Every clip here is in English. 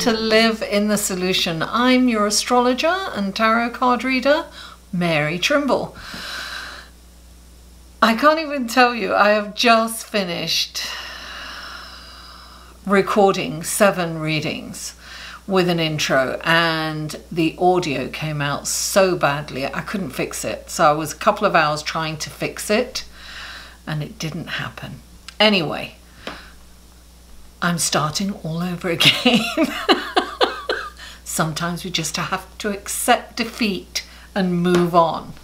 to Live in the Solution. I'm your astrologer and tarot card reader, Mary Trimble. I can't even tell you, I have just finished recording 7 readings with an intro, and the audio came out so badly I couldn't fix it. So I was a couple of hours trying to fix it and it didn't happen. Anyway, I'm starting all over again. Sometimes we just have to accept defeat and move on.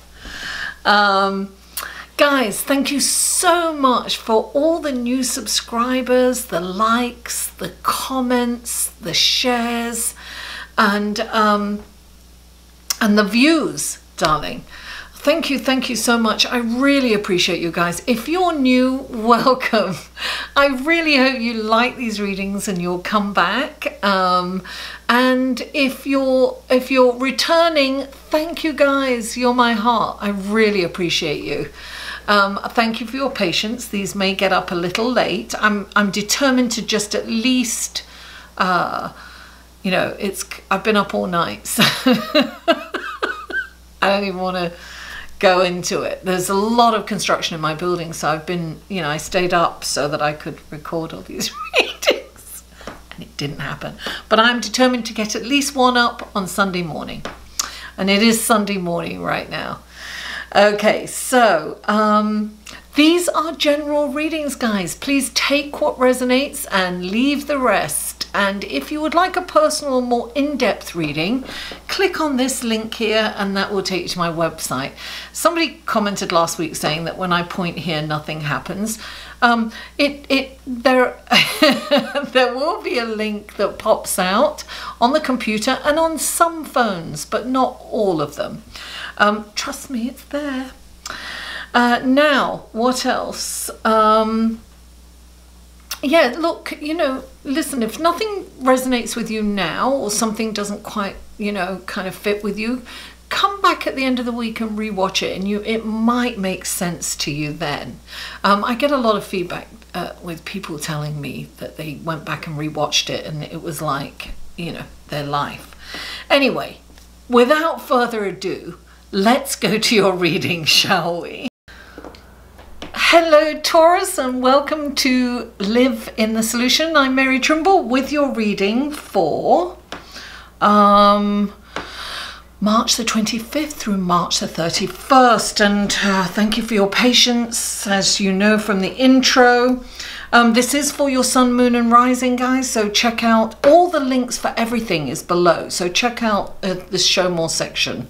Guys, thank you so much for all the new subscribers, the likes, the comments, the shares, and the views, darling. Thank you so much. I really appreciate you guys. If you're new, welcome. I really hope you like these readings and you'll come back. And if you're returning, thank you guys. You're my heart. I really appreciate you. Thank you for your patience. These may get up a little late. I'm determined to just at least, you know, I've been up all night, so I don't even want to go into it. There's a lot of construction in my building, so I've been, you know, I stayed up so that I could record all these readings, and it didn't happen. But I'm determined to get at least one up on Sunday morning, and it is Sunday morning right now. Okay, so these are general readings, guys. Please take what resonates and leave the rest. And if you would like a personal, more in-depth reading, click on this link here and that will take you to my website. Somebody commented last week saying that when I point here, nothing happens. There will be a link that pops out on the computer and on some phones, but not all of them. Trust me, it's there. Now, what else? Yeah, look, you know, listen, if nothing resonates with you now, or something doesn't quite, you know, kind of fit with you, come back at the end of the week and rewatch it, and it might make sense to you then. I get a lot of feedback with people telling me that they went back and rewatched it and it was like, you know, their life. Anyway, without further ado, let's go to your reading, shall we? Hello Taurus, and welcome to Live in the Solution. I'm Mary Trimble with your reading for March the 25th through March the 31st. And thank you for your patience. As you know from the intro, this is for your sun, moon and rising, guys. So check out all the links for everything is below. So check out the show more section.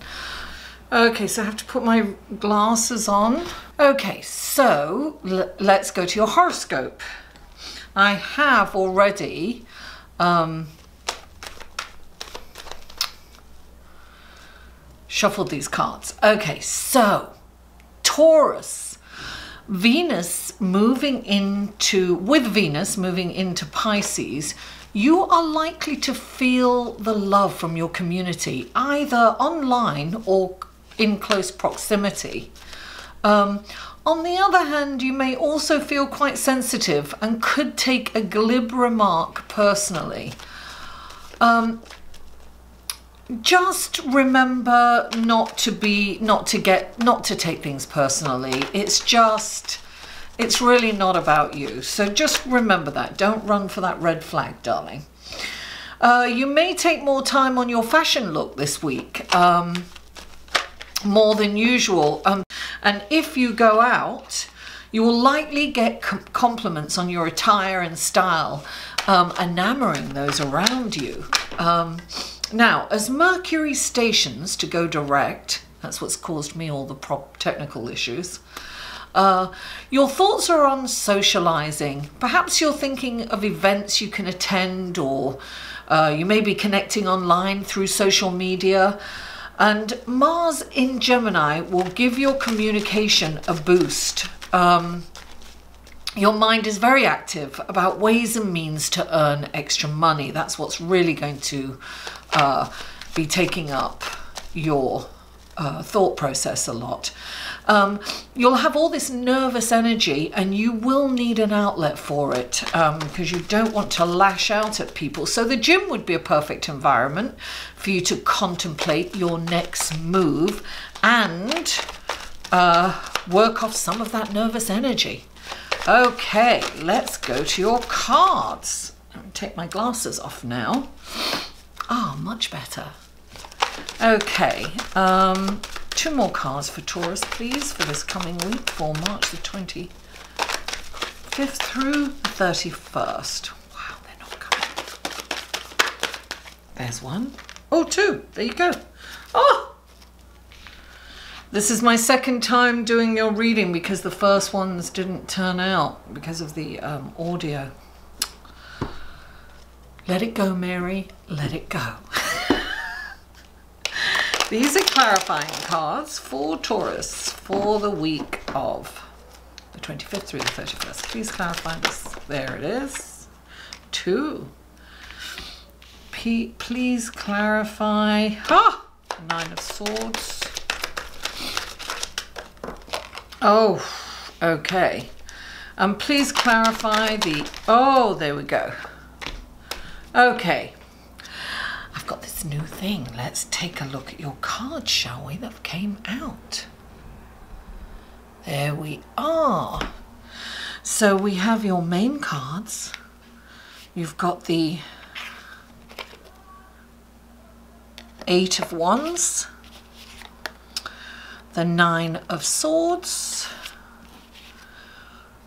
Okay, so I have to put my glasses on. Okay, so let's go to your horoscope. I have already shuffled these cards. Okay, so Taurus, with Venus moving into Pisces, you are likely to feel the love from your community, either online or in close proximity. On the other hand, you may also feel quite sensitive and could take a glib remark personally. Just remember not to take things personally. It's really not about you. So just remember that. Don't run for that red flag, darling. You may take more time on your fashion look this week, more than usual. And if you go out, you will likely get compliments on your attire and style, enamoring those around you. Now, as Mercury stations to go direct, that's what's caused me all the technical issues. Your thoughts are on socializing. Perhaps you're thinking of events you can attend, or you may be connecting online through social media. And Mars in Gemini will give your communication a boost. Your mind is very active about ways and means to earn extra money. That's what's really going to be taking up your thought process a lot. You'll have all this nervous energy and you will need an outlet for it because you don't want to lash out at people. So the gym would be a perfect environment for you to contemplate your next move and work off some of that nervous energy. Okay, let's go to your cards. I'm going to take my glasses off now. Ah, much better. Okay, 2 more cards for Taurus, please, for this coming week, for March the 25th through the 31st. Wow, they're not coming. There's 1. Oh, 2. There you go. Oh! This is my second time doing your reading because the first ones didn't turn out because of the audio. Let it go, Mary. Let it go. These are clarifying cards for Taurus for the week of the 25th through the 31st. Please clarify this. There it is. 2. Please clarify. Ah! 9 of Swords. Oh, okay. Please clarify the... Oh, there we go. Okay. I've got this new thing. Let's take a look at your cards, shall we, that came out. There we are. So we have your main cards. You've got the 8 of Wands, the 9 of Swords,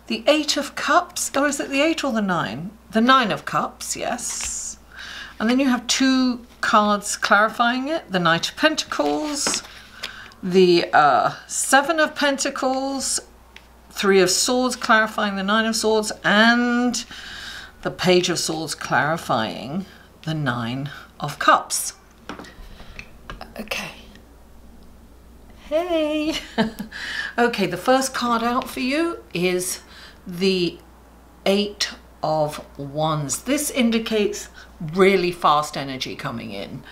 the 8 of Cups. Oh, is it the 8 or the 9? The 9 of Cups, yes. And then you have 2 cards clarifying it. The Knight of Pentacles, the 7 of Pentacles, 3 of Swords clarifying the 9 of Swords, and the Page of Swords clarifying the 9 of Cups. Okay. Hey. Okay, the first card out for you is the 8 of Wands. This indicates really fast energy coming in,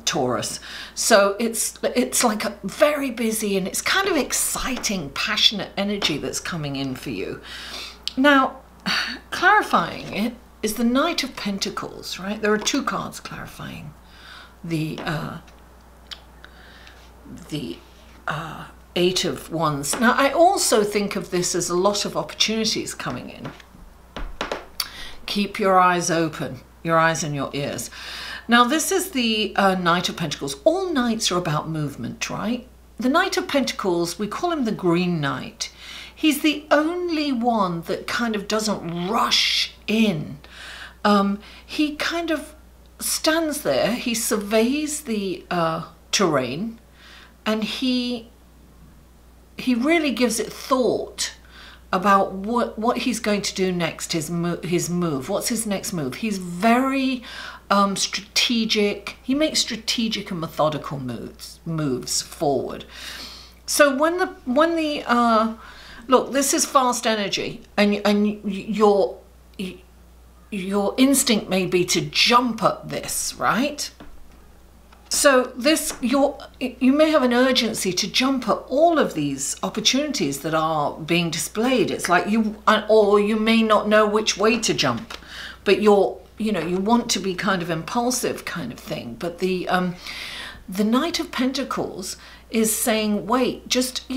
Taurus. So it's like a very busy and it's kind of exciting, passionate energy that's coming in for you. Now, clarifying it is the Knight of Pentacles, right? There are 2 cards clarifying the 8 of Wands. Now, I also think of this as a lot of opportunities coming in. Keep your eyes open, your eyes and your ears. Now, this is the Knight of Pentacles. All knights are about movement, right? The Knight of Pentacles, we call him the Green Knight. He's the only one that kind of doesn't rush in. He kind of stands there, he surveys the terrain, and he really gives it thought about what he's going to do next, his move. What's his next move? He's very strategic. He makes strategic and methodical moves forward. So when the look, this is fast energy, and your instinct may be to jump at this, right? So you may have an urgency to jump at all of these opportunities that are being displayed. It's like or you may not know which way to jump, but you want to be kind of impulsive kind of thing. But the Knight of Pentacles is saying, wait, just,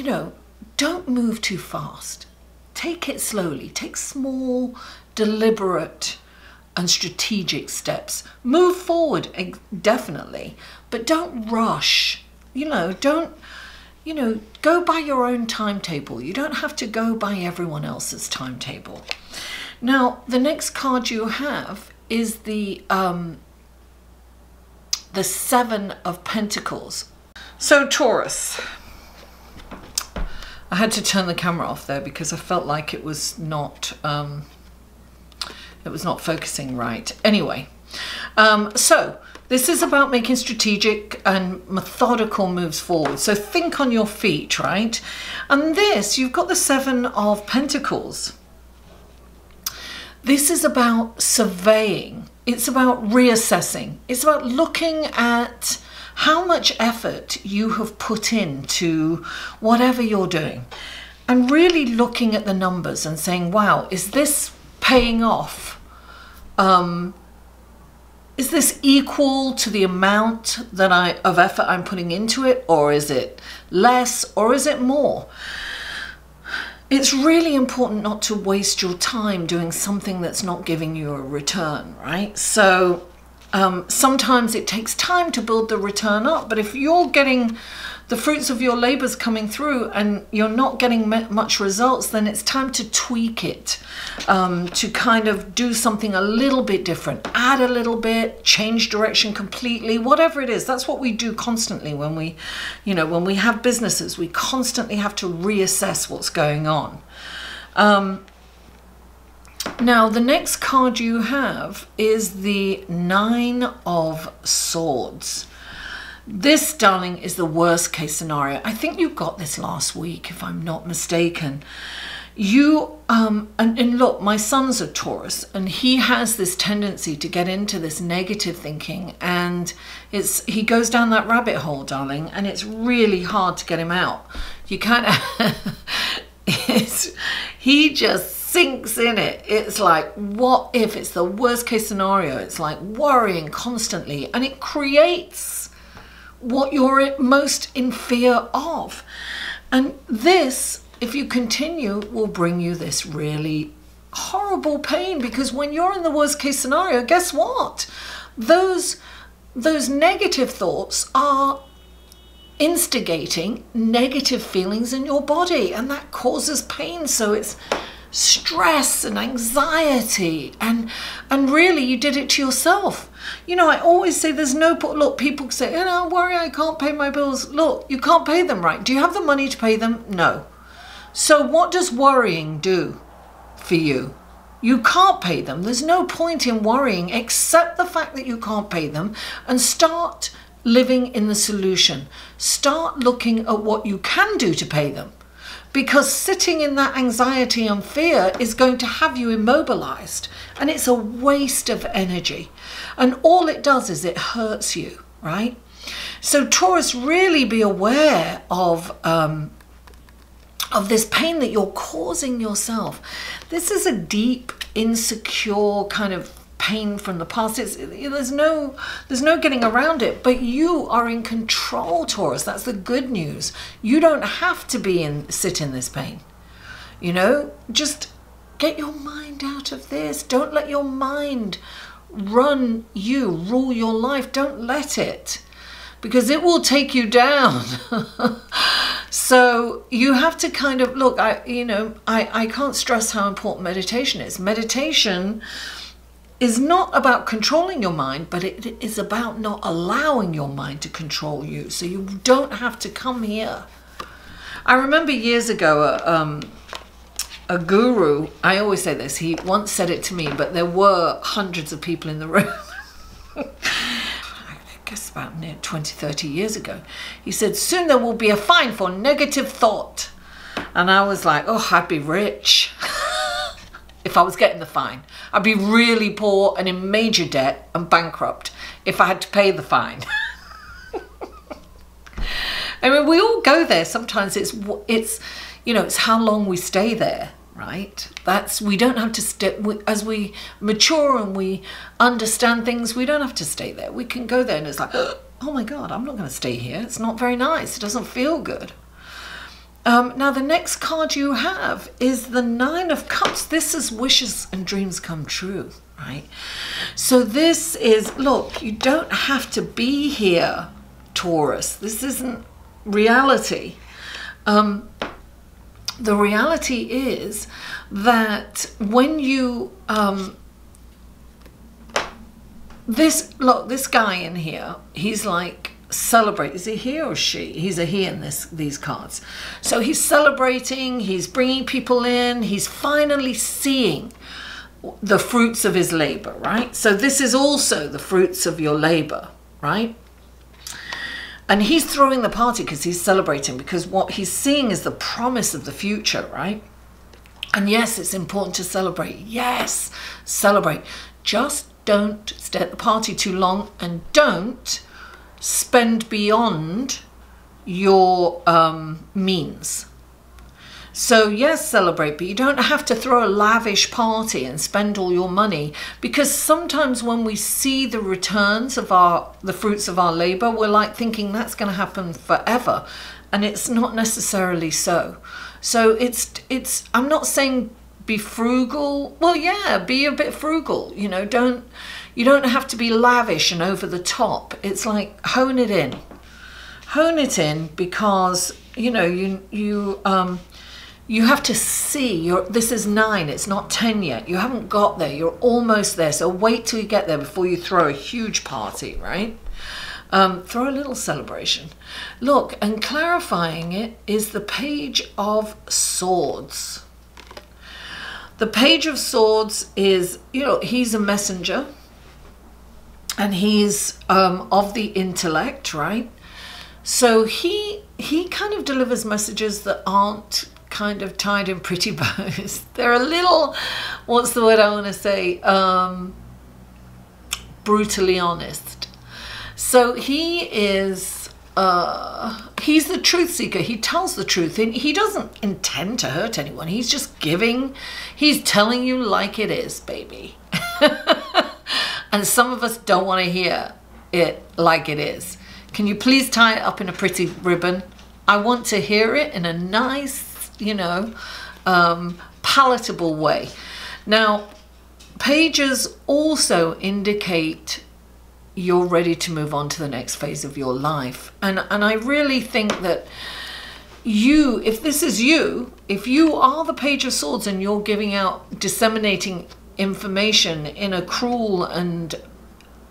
don't move too fast. Take it slowly. Take small, deliberate and strategic steps. Move forward, definitely, but don't rush. Don't, go by your own timetable. You don't have to go by everyone else's timetable. Now, the next card you have is the 7 of Pentacles. So Taurus, I had to turn the camera off there because I felt like it was not focusing right. Anyway, so this is about making strategic and methodical moves forward. So think on your feet, right? And this, you've got the 7 of Pentacles. This is about surveying. It's about reassessing. It's about looking at how much effort you have put into whatever you're doing, and really looking at the numbers and saying, wow, is this paying off? Is this equal to the amount that of effort I'm putting into it, or is it less, or is it more? It's really important not to waste your time doing something that's not giving you a return, right? So sometimes it takes time to build the return up, but if you're getting the fruits of your labors coming through and you're not getting much results, then it's time to tweak it, to kind of do something a little bit different, add a little bit, change direction completely, whatever it is. That's what we do constantly when we, when we have businesses. We constantly have to reassess what's going on. Now, the next card you have is the Nine of Swords. This, darling, is the worst case scenario. I think you got this last week, if I'm not mistaken. You, and look, my son's a Taurus, and he has this tendency to get into this negative thinking, and he goes down that rabbit hole, darling, and it's really hard to get him out. You kind of, he just sinks in it. It's like, what if? It's the worst case scenario. It's like worrying constantly, and it creates what you're most in fear of. And this, if you continue, will bring you this really horrible pain, because when you're in the worst case scenario, guess what? Those negative thoughts are instigating negative feelings in your body, and that causes pain. So it's stress and anxiety, and really you did it to yourself. I always say there's no, look, people say, don't worry, I can't pay my bills. Look, you can't pay them, right? Do you have the money to pay them? No. So what does worrying do for you? You can't pay them. There's no point in worrying, except the fact that you can't pay them, and start living in the solution. Start looking at what you can do to pay them. Because sitting in that anxiety and fear is going to have you immobilized, and it's a waste of energy. And all it does is it hurts you, right? So Taurus, really be aware of this pain that you're causing yourself. This is a deep, insecure kind of pain from the past. There's no getting around it, but you are in control, Taurus. That's the good news. You don't have to sit in this pain. Just get your mind out of this. Don't let your mind run you, rule your life. Don't let it, because it will take you down. So you have to kind of look, I can't stress how important meditation is. Meditation is not about controlling your mind, but it is about not allowing your mind to control you. So you don't have to come here. I remember years ago, a guru, I always say this, he once said it to me, but there were hundreds of people in the room. I guess about 20, 30 years ago. He said, soon there will be a fine for negative thought. And I was like, oh, I'd be rich if I was getting the fine. I'd be really poor and in major debt and bankrupt if I had to pay the fine. I mean, we all go there. Sometimes it's how long we stay there, right? We don't have to stay, as we mature and we understand things, we don't have to stay there. We can go there and it's like, oh my God, I'm not going to stay here. It's not very nice. It doesn't feel good. Now, the next card you have is the Nine of Cups. This is wishes and dreams come true, right? So this is, look, you don't have to be here, Taurus. This isn't reality. The reality is that when you, this guy in here, he's like, celebrate. Is he he or she? He's a he in these cards. So he's celebrating, he's bringing people in, he's finally seeing the fruits of his labor, right? So this is also the fruits of your labor, right? And he's throwing the party because he's celebrating, because what he's seeing is the promise of the future, right? And yes, it's important to celebrate. Yes, celebrate. Just don't stay at the party too long, and don't spend beyond your means. So yes, celebrate, but you don't have to throw a lavish party and spend all your money, because sometimes when we see the returns of the fruits of our labor, we're like thinking that's going to happen forever, and it's not necessarily so. So I'm not saying be frugal. Well, yeah, be a bit frugal, you know, you don't have to be lavish and over the top. It's like hone it in, because, you know, you have to see, this is 9, it's not 10 yet. You haven't got there, you're almost there. So wait till you get there before you throw a huge party, right? Throw a little celebration. Look, and clarifying it is the Page of Swords. The Page of Swords is, you know, he's a messenger, and he's of the intellect, right? So he kind of delivers messages that aren't kind of tied in pretty bows. They're a little, what's the word I want to say, brutally honest. So he is, he's the truth seeker. He tells the truth, and he doesn't intend to hurt anyone. He's just he's telling you like it is, baby. And some of us don't want to hear it like it is. Can you please tie it up in a pretty ribbon? I want to hear it in a nice, you know, palatable way. Now, pages also indicate you're ready to move on to the next phase of your life. And I really think that if this is you, if you are the Page of Swords and you're giving out, disseminating information in a cruel and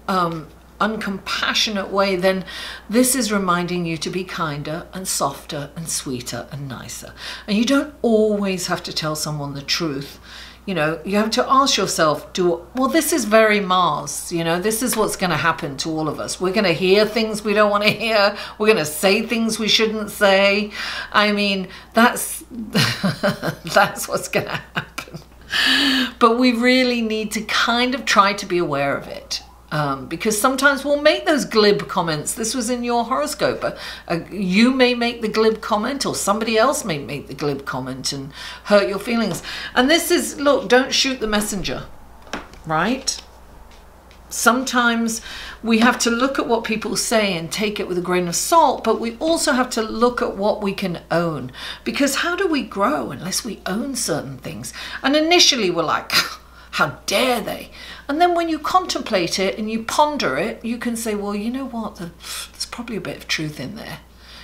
uncompassionate way, then this is reminding you to be kinder and softer and sweeter and nicer. And you don't always have to tell someone the truth. You know, you have to ask yourself, well, this is very Mars, you know, this is what's going to happen to all of us. We're going to hear things we don't want to hear. We're going to say things we shouldn't say. I mean, that's what's going to happen. But we really need to kind of try to be aware of it. Because sometimes we'll make those glib comments. This was in your horoscope. You may make the glib comment, or somebody else may make the glib comment and hurt your feelings. And this is, look, don't shoot the messenger, right? Sometimes we have to look at what people say and take it with a grain of salt, but we also have to look at what we can own. Because how do we grow unless we own certain things? And initially we're like, how dare they? And then when you contemplate it and you ponder it, you can say, well, you know what? There's probably a bit of truth in there.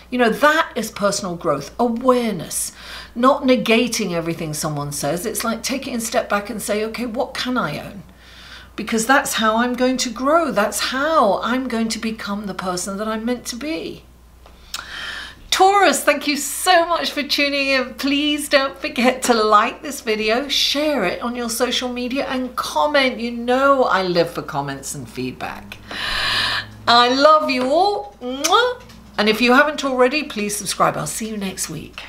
You know, that is personal growth, awareness, not negating everything someone says. It's like taking a step back and say, okay, what can I own? Because that's how I'm going to grow. That's how I'm going to become the person that I'm meant to be. Taurus, thank you so much for tuning in. Please don't forget to like this video, share it on your social media, and comment. You know I live for comments and feedback. I love you all. And if you haven't already, please subscribe. I'll see you next week.